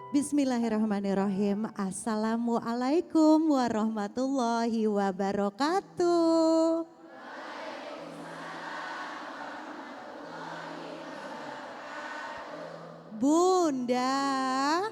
Bismillahirrahmanirrahim. Assalamualaikum warahmatullahi wabarakatuh. Bunda.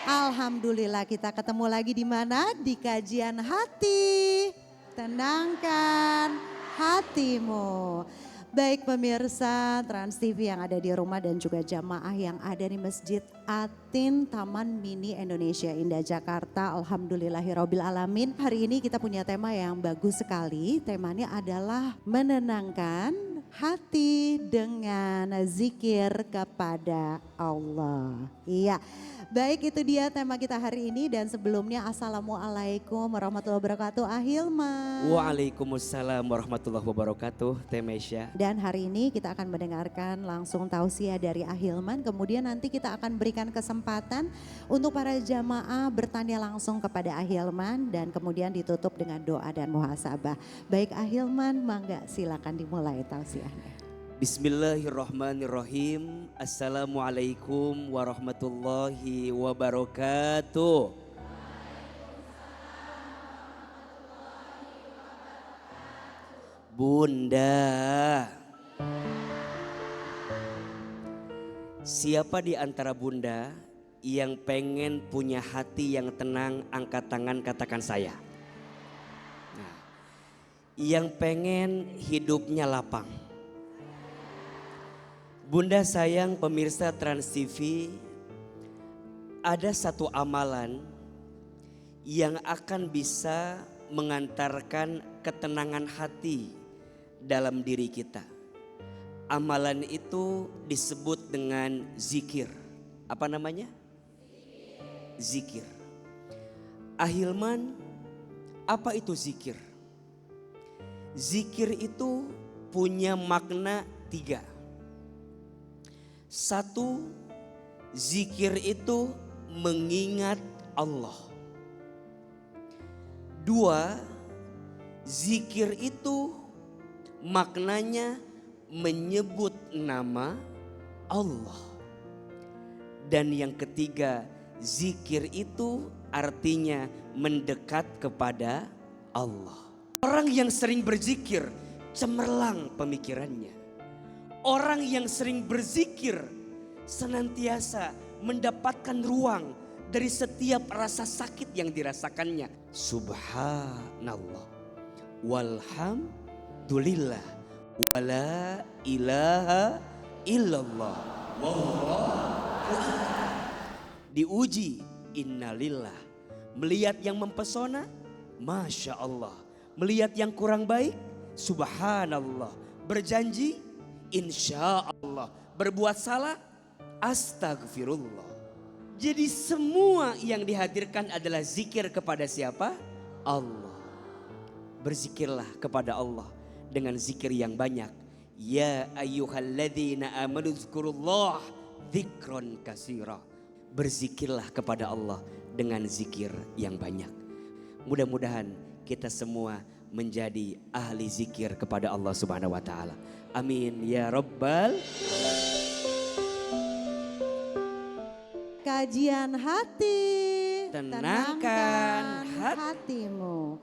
Alhamdulillah kita ketemu lagi di mana? Di kajian hati. Tenangkan hatimu. Baik pemirsa Trans TV yang ada di rumah dan juga jamaah yang ada di Masjid Atin Taman Mini Indonesia Indah Jakarta. Alhamdulillahirabbil alamin. Hari ini kita punya tema yang bagus sekali. Temanya adalah menenangkan hati dengan zikir kepada Allah. Iya. Baik, itu dia tema kita hari ini, dan sebelumnya Assalamualaikum warahmatullahi wabarakatuh. Ahilman. Waalaikumsalam warahmatullahi wabarakatuh, Teh Mesya. Dan hari ini kita akan mendengarkan langsung tausiah dari Ahilman. Kemudian nanti kita akan berikan kesempatan untuk para jamaah bertanya langsung kepada Ahilman, dan kemudian ditutup dengan doa dan muhasabah. Baik Ahilman, mangga silakan dimulai tausiahnya. Bismillahirrahmanirrahim. Assalamualaikum warahmatullahi wabarakatuh. Bunda, siapa di antara bunda yang pengen punya hati yang tenang, angkat tangan katakan saya. Nah, yang pengen hidupnya lapang. Bunda sayang pemirsa Trans TV, ada satu amalan yang akan bisa mengantarkan ketenangan hati dalam diri kita. Amalan itu disebut dengan zikir. Apa namanya? Zikir. Ahilman, apa itu zikir? Zikir itu punya makna 3. 1, zikir itu mengingat Allah. 2, zikir itu maknanya menyebut nama Allah. Dan yang ketiga, zikir itu artinya mendekat kepada Allah. Orang yang sering berzikir cemerlang pemikirannya. Orang yang sering berzikir senantiasa mendapatkan ruang dari setiap rasa sakit yang dirasakannya. Subhanallah, walhamdulillah, wala ilaha illallah, wallahu akbar. Diuji, innalillah. Melihat yang mempesona, masya Allah. Melihat yang kurang baik, subhanallah. Berjanji, insya Allah. Berbuat salah, astagfirullah. Jadi semua yang dihadirkan adalah zikir kepada siapa? Allah. Berzikirlah kepada Allah dengan zikir yang banyak. Ya ayyuhalladzina amanu dzkurullah dzikron katsira. Berzikirlah kepada Allah dengan zikir yang banyak. Mudah-mudahan kita semua menjadi ahli zikir kepada Allah Subhanahu wa taala. Amin ya rabbal. Kajian hati, Tenangkan hatimu.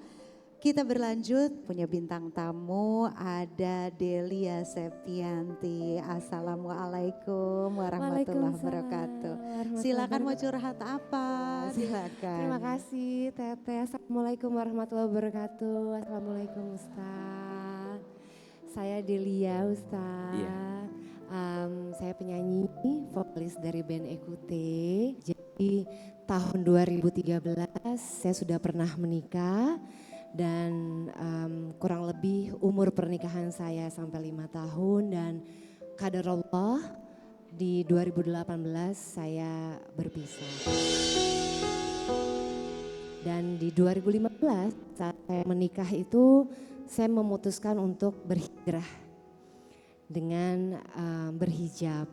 Kita berlanjut, punya bintang tamu, ada Delia Septianti. Assalamualaikum warahmatullahi wabarakatuh. Silakan, mau curhat apa? Silakan. Terima kasih Teteh. Assalamualaikum warahmatullahi wabarakatuh. Assalamualaikum Ustaz. Saya Delia Ustaz. Iya. Saya penyanyi, vokalis dari band Ekute. Jadi tahun 2013 saya sudah pernah menikah. Dan kurang lebih umur pernikahan saya sampai 5 tahun, dan qadarullah di 2018 saya berpisah. Dan di 2015 saat saya menikah itu saya memutuskan untuk berhijrah dengan berhijab.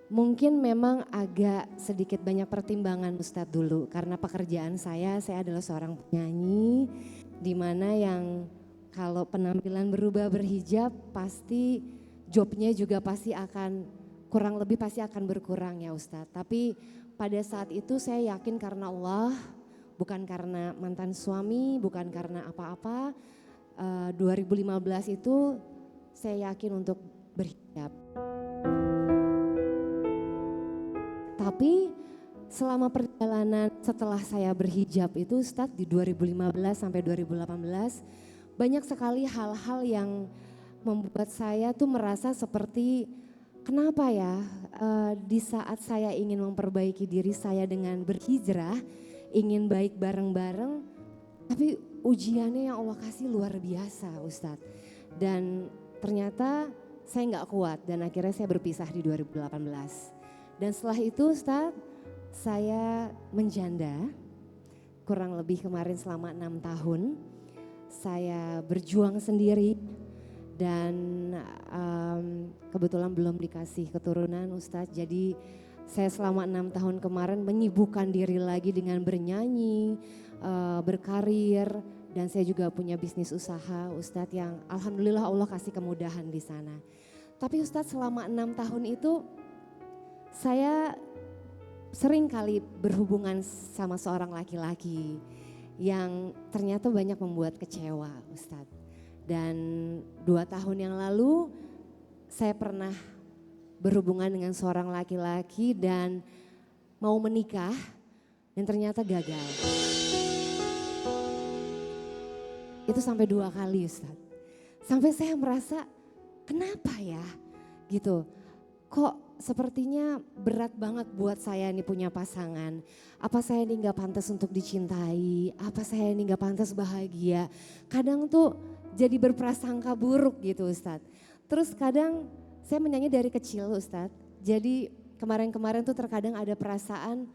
Mungkin memang agak sedikit banyak pertimbangan Ustadz dulu, karena pekerjaan saya adalah seorang penyanyi, di mana yang kalau penampilan berubah berhijab pasti jobnya juga pasti akan kurang lebih pasti akan berkurang ya Ustadz. Tapi pada saat itu saya yakin karena Allah, bukan karena mantan suami, bukan karena apa-apa. 2015 itu saya yakin untuk berhijab. Tapi selama perjalanan setelah saya berhijab itu Ustadz di 2015 sampai 2018 banyak sekali hal-hal yang membuat saya tuh merasa seperti kenapa ya di saat saya ingin memperbaiki diri saya dengan berhijrah, ingin baik bareng-bareng, tapi ujiannya yang Allah kasih luar biasa Ustadz. Dan ternyata saya nggak kuat dan akhirnya saya berpisah di 2018. Dan setelah itu Ustadz, saya menjanda kurang lebih kemarin selama 6 tahun. Saya berjuang sendiri dan kebetulan belum dikasih keturunan Ustadz. Jadi saya selama 6 tahun kemarin menyibukkan diri lagi dengan bernyanyi, berkarir, dan saya juga punya bisnis usaha Ustadz yang alhamdulillah Allah kasih kemudahan di sana. Tapi Ustadz selama 6 tahun itu saya sering kali berhubungan sama seorang laki-laki yang ternyata banyak membuat kecewa Ustadz. Dan 2 tahun yang lalu saya pernah berhubungan dengan seorang laki-laki dan mau menikah dan ternyata gagal. Itu sampai 2 kali Ustadz. Sampai saya merasa kenapa ya gitu. Kok sepertinya berat banget buat saya nih punya pasangan. Apa saya ini gak pantas untuk dicintai, apa saya ini gak pantas bahagia. Kadang tuh jadi berprasangka buruk gitu Ustadz. Terus kadang saya menyanyi dari kecil Ustadz. Jadi kemarin-kemarin tuh terkadang ada perasaan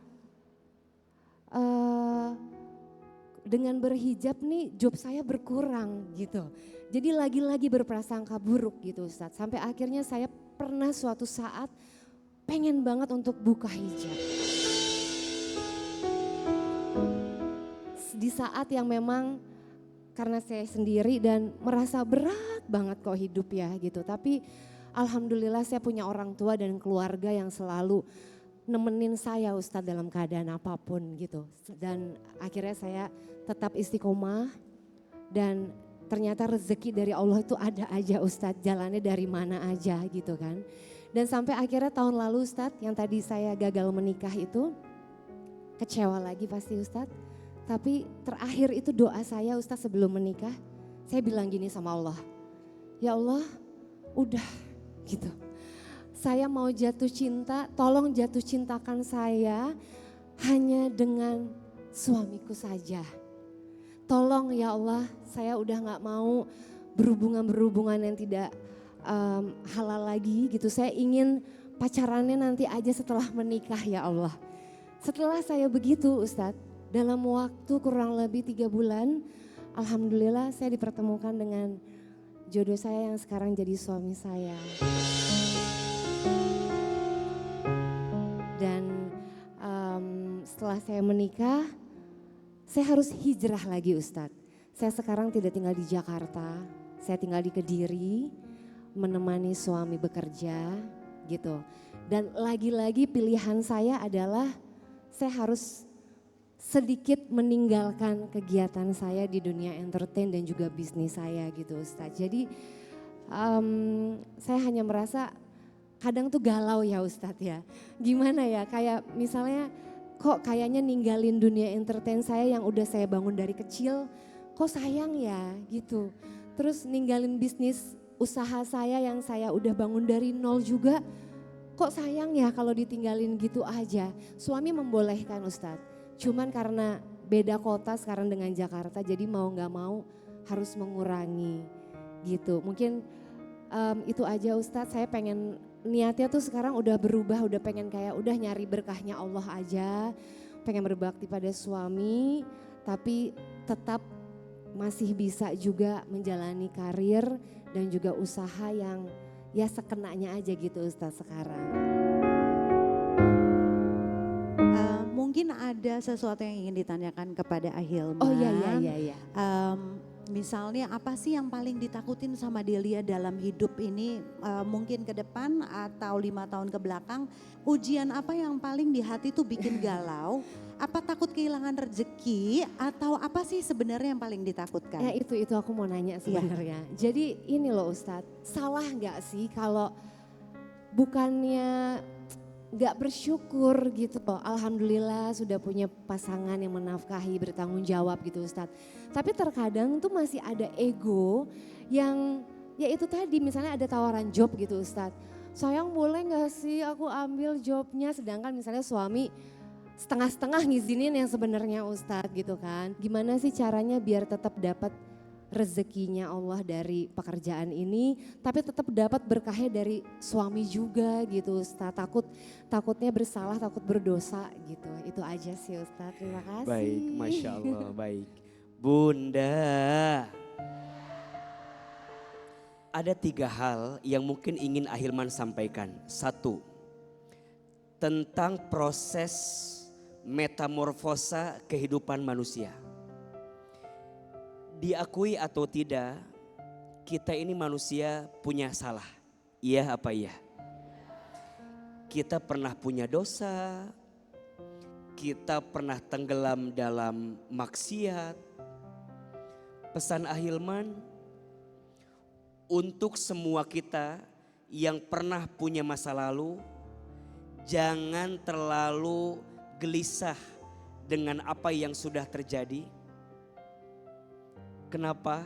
dengan berhijab nih job saya berkurang gitu. Jadi lagi-lagi berprasangka buruk gitu Ustadz. Sampai akhirnya saya pernah suatu saat pengen banget untuk buka hijab. Di saat yang memang karena saya sendiri dan merasa berat banget kok hidup ya gitu. Tapi alhamdulillah saya punya orang tua dan keluarga yang selalu nemenin saya Ustadz dalam keadaan apapun gitu. Dan akhirnya saya tetap istiqomah dan ternyata rezeki dari Allah itu ada aja Ustadz, jalannya dari mana aja gitu kan. Dan sampai akhirnya tahun lalu Ustadz yang tadi saya gagal menikah itu kecewa lagi pasti Ustadz. Tapi terakhir itu doa saya Ustadz sebelum menikah, saya bilang gini sama Allah, ya Allah udah gitu. Saya mau jatuh cinta, tolong jatuh cintakan saya hanya dengan suamiku saja. Tolong ya Allah, saya udah gak mau berhubungan yang tidak halal lagi gitu. Saya ingin pacarannya nanti aja setelah menikah ya Allah. Setelah saya begitu Ustadz, dalam waktu kurang lebih 3 bulan, alhamdulillah saya dipertemukan dengan jodoh saya yang sekarang jadi suami saya. Dan setelah saya menikah, saya harus hijrah lagi Ustadz. Saya sekarang tidak tinggal di Jakarta, saya tinggal di Kediri, menemani suami bekerja gitu. Dan lagi-lagi pilihan saya adalah saya harus sedikit meninggalkan kegiatan saya di dunia entertain dan juga bisnis saya gitu Ustadz. Jadi saya hanya merasa kadang tuh galau ya Ustadz ya. Gimana ya kayak misalnya kok kayaknya ninggalin dunia entertain saya yang udah saya bangun dari kecil, kok sayang ya gitu. Terus ninggalin bisnis usaha saya yang saya udah bangun dari nol juga, kok sayang ya kalau ditinggalin gitu aja. Suami membolehkan Ustadz, cuman karena beda kota sekarang dengan Jakarta jadi mau gak mau harus mengurangi gitu. Mungkin itu aja Ustadz, saya pengen niatnya tuh sekarang udah berubah, udah pengen kayak udah nyari berkahnya Allah aja, pengen berbakti pada suami tapi tetap masih bisa juga menjalani karir dan juga usaha yang ya sekenanya aja gitu Ustadz sekarang. Mungkin ada sesuatu yang ingin ditanyakan kepada Ahilma. Oh iya. Misalnya apa sih yang paling ditakutin sama Delia dalam hidup ini, mungkin ke depan atau 5 tahun ke belakang, ujian apa yang paling di hati tuh bikin galau? Apa takut kehilangan rezeki atau apa sih sebenarnya yang paling ditakutkan? Ya itu aku mau nanya sebenarnya. Jadi ini loh Ustadz, salah nggak sih kalau bukannya nggak bersyukur gitu loh. Alhamdulillah sudah punya pasangan yang menafkahi, bertanggung jawab gitu Ustadz. Tapi terkadang tuh masih ada ego yang ya itu tadi misalnya ada tawaran job gitu Ustadz. Sayang boleh gak sih aku ambil jobnya, sedangkan misalnya suami setengah-setengah ngizinin yang sebenarnya Ustadz gitu kan. Gimana sih caranya biar tetap dapat rezekinya Allah dari pekerjaan ini, tapi tetap dapat berkahnya dari suami juga gitu Ustadz. Takutnya bersalah, takut berdosa gitu. Itu aja sih Ustadz, terima kasih. Baik, Masya Allah, baik. Bunda, ada 3 hal yang mungkin ingin Ahilman sampaikan. 1, tentang proses metamorfosa kehidupan manusia. Diakui atau tidak, kita ini manusia punya salah. Iya apa iya? Kita pernah punya dosa, kita pernah tenggelam dalam maksiat. Pesan Ahilman untuk semua kita yang pernah punya masa lalu, jangan terlalu gelisah dengan apa yang sudah terjadi. Kenapa?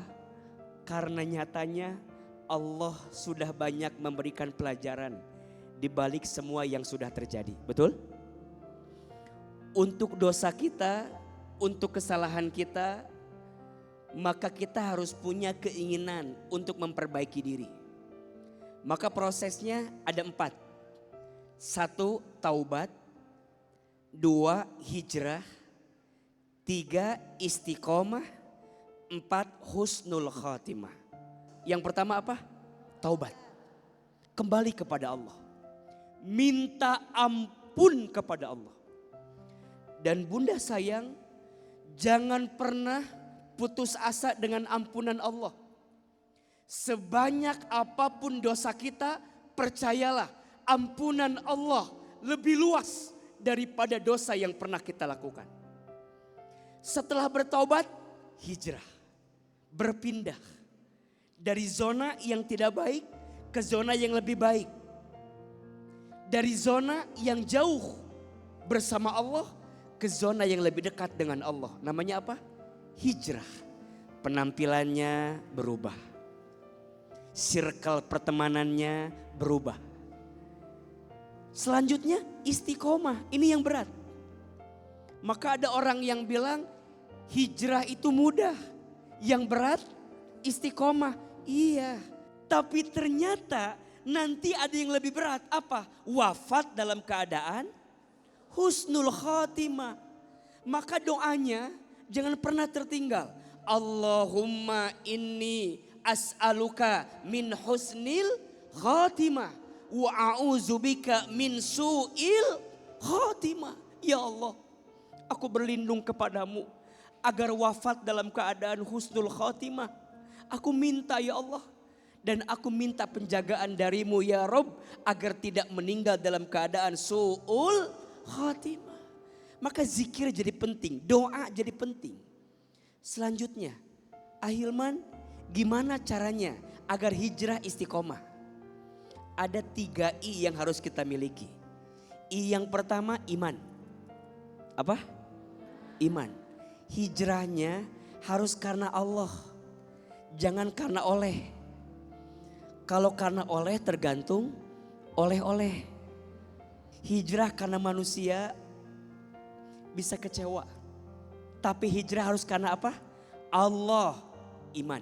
Karena nyatanya Allah sudah banyak memberikan pelajaran di balik semua yang sudah terjadi. Betul? Untuk dosa kita, untuk kesalahan kita, maka kita harus punya keinginan untuk memperbaiki diri. Maka prosesnya ada 4. 1, taubat. 2, hijrah. 3, istiqomah. 4, husnul khatimah. Yang pertama apa? Taubat. Kembali kepada Allah. Minta ampun kepada Allah. Dan Bunda sayang, jangan pernah putus asa dengan ampunan Allah. Sebanyak apapun dosa kita, percayalah ampunan Allah lebih luas daripada dosa yang pernah kita lakukan. Setelah bertaubat, hijrah. Berpindah dari zona yang tidak baik ke zona yang lebih baik. Dari zona yang jauh bersama Allah ke zona yang lebih dekat dengan Allah. Namanya apa? Hijrah. Penampilannya berubah. Circle pertemanannya berubah. Selanjutnya istiqomah. Ini yang berat. Maka ada orang yang bilang hijrah itu mudah. Yang berat istiqomah. Iya. Tapi ternyata nanti ada yang lebih berat. Apa? Wafat dalam keadaan husnul khatimah. Maka doanya jangan pernah tertinggal. Allahumma inni as'aluka min husnil khatimah. Wa a'udzubika min su'il khatimah. Ya Allah, aku berlindung kepadamu agar wafat dalam keadaan husnul khatimah. Aku minta ya Allah. Dan aku minta penjagaan darimu ya Rob. Agar tidak meninggal dalam keadaan su'ul khatimah. Maka zikir jadi penting. Doa jadi penting. Selanjutnya, Ahilman, gimana caranya agar hijrah istiqomah? Ada 3 I yang harus kita miliki. I yang pertama iman. Apa? Iman. Hijrahnya harus karena Allah, jangan karena oleh. Kalau karena oleh tergantung oleh-oleh. Hijrah karena manusia bisa kecewa. Tapi hijrah harus karena apa? Allah, iman.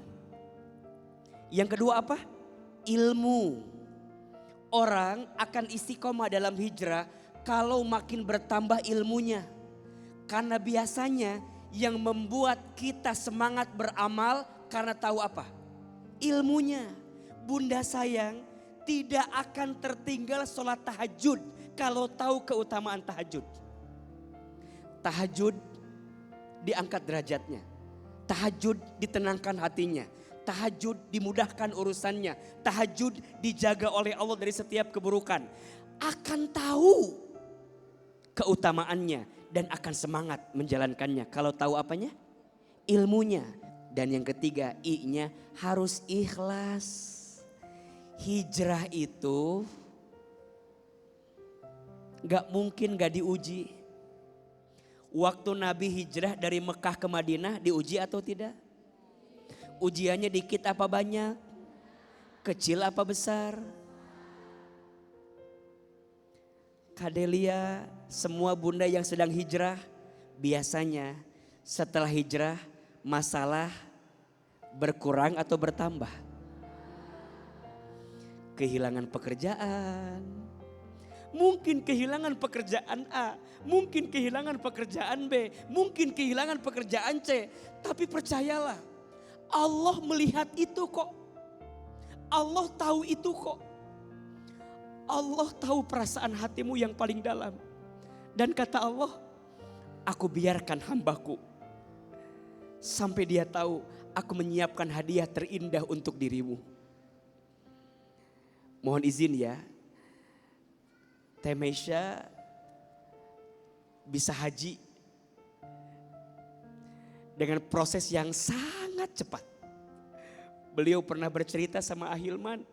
Yang kedua apa? Ilmu. Orang akan istiqomah dalam hijrah kalau makin bertambah ilmunya. Karena biasanya yang membuat kita semangat beramal karena tahu apa? Ilmunya. Bunda sayang, tidak akan tertinggal sholat tahajud kalau tahu keutamaan tahajud. Tahajud diangkat derajatnya. tahajud ditenangkan hatinya, tahajud dimudahkan urusannya, tahajud dijaga oleh Allah dari setiap keburukan, akan tahu keutamaannya dan akan semangat menjalankannya. Kalau tahu apanya? Ilmunya. Dan yang ketiga, I-nya harus ikhlas. Hijrah itu gak mungkin gak diuji. Waktu Nabi hijrah dari Mekah ke Madinah diuji atau tidak? Ujiannya dikit apa banyak? Kecil apa besar? Kadelia, semua bunda yang sedang hijrah, biasanya setelah hijrah masalah berkurang atau bertambah? Kehilangan pekerjaan, mungkin kehilangan pekerjaan A, mungkin kehilangan pekerjaan B, mungkin kehilangan pekerjaan C. Tapi percayalah, Allah melihat itu kok. Allah tahu itu kok. Allah tahu perasaan hatimu yang paling dalam. Dan kata Allah, aku biarkan hambaku sampai dia tahu aku menyiapkan hadiah terindah untuk dirimu. Mohon izin ya, Teh Meisha bisa haji dengan proses yang sangat cepat. Beliau pernah bercerita sama Ahilman,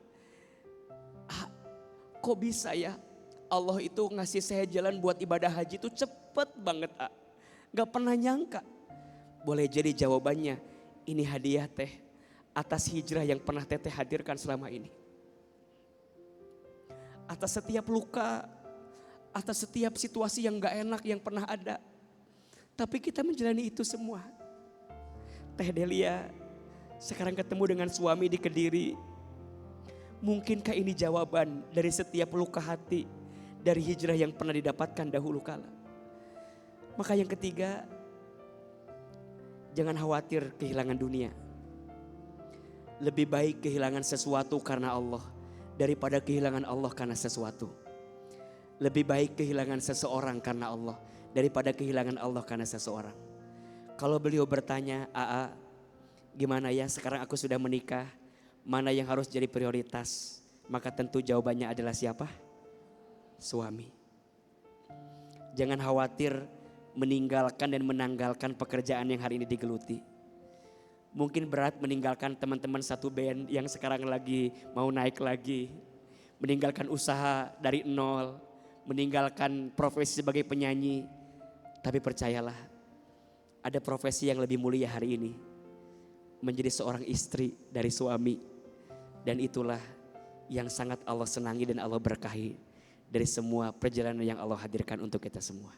kok bisa ya Allah itu ngasih saya jalan buat ibadah haji itu cepet banget. Gak pernah nyangka. Boleh jadi jawabannya, ini hadiah teh atas hijrah yang pernah teteh hadirkan selama ini. Atas setiap luka, atas setiap situasi yang gak enak yang pernah ada. Tapi kita menjalani itu semua. Teh Delia sekarang ketemu dengan suami di Kediri. Mungkinkah ini jawaban dari setiap luka hati, dari hijrah yang pernah didapatkan dahulu kala? Maka yang ketiga, jangan khawatir kehilangan dunia. Lebih baik kehilangan sesuatu karena Allah daripada kehilangan Allah karena sesuatu. Lebih baik kehilangan seseorang karena Allah daripada kehilangan Allah karena seseorang. Kalau beliau bertanya, Aa, gimana ya sekarang aku sudah menikah, mana yang harus jadi prioritas? Maka tentu jawabannya adalah siapa? Suami. Jangan khawatir meninggalkan dan menanggalkan pekerjaan yang hari ini digeluti. Mungkin berat meninggalkan teman-teman satu band yang sekarang lagi mau naik lagi. Meninggalkan usaha dari nol, meninggalkan profesi sebagai penyanyi. Tapi percayalah, ada profesi yang lebih mulia hari ini. Menjadi seorang istri dari suami. Dan itulah yang sangat Allah senangi dan Allah berkahi dari semua perjalanan yang Allah hadirkan untuk kita semua.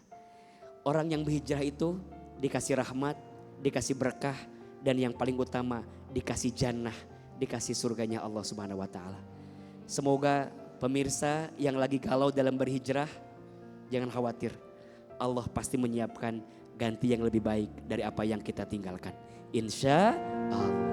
Orang yang berhijrah itu dikasih rahmat, dikasih berkah, dan yang paling utama dikasih jannah, dikasih surganya Allah Subhanahu wa taala. Semoga pemirsa yang lagi galau dalam berhijrah, jangan khawatir. Allah pasti menyiapkan ganti yang lebih baik dari apa yang kita tinggalkan. Insya Allah.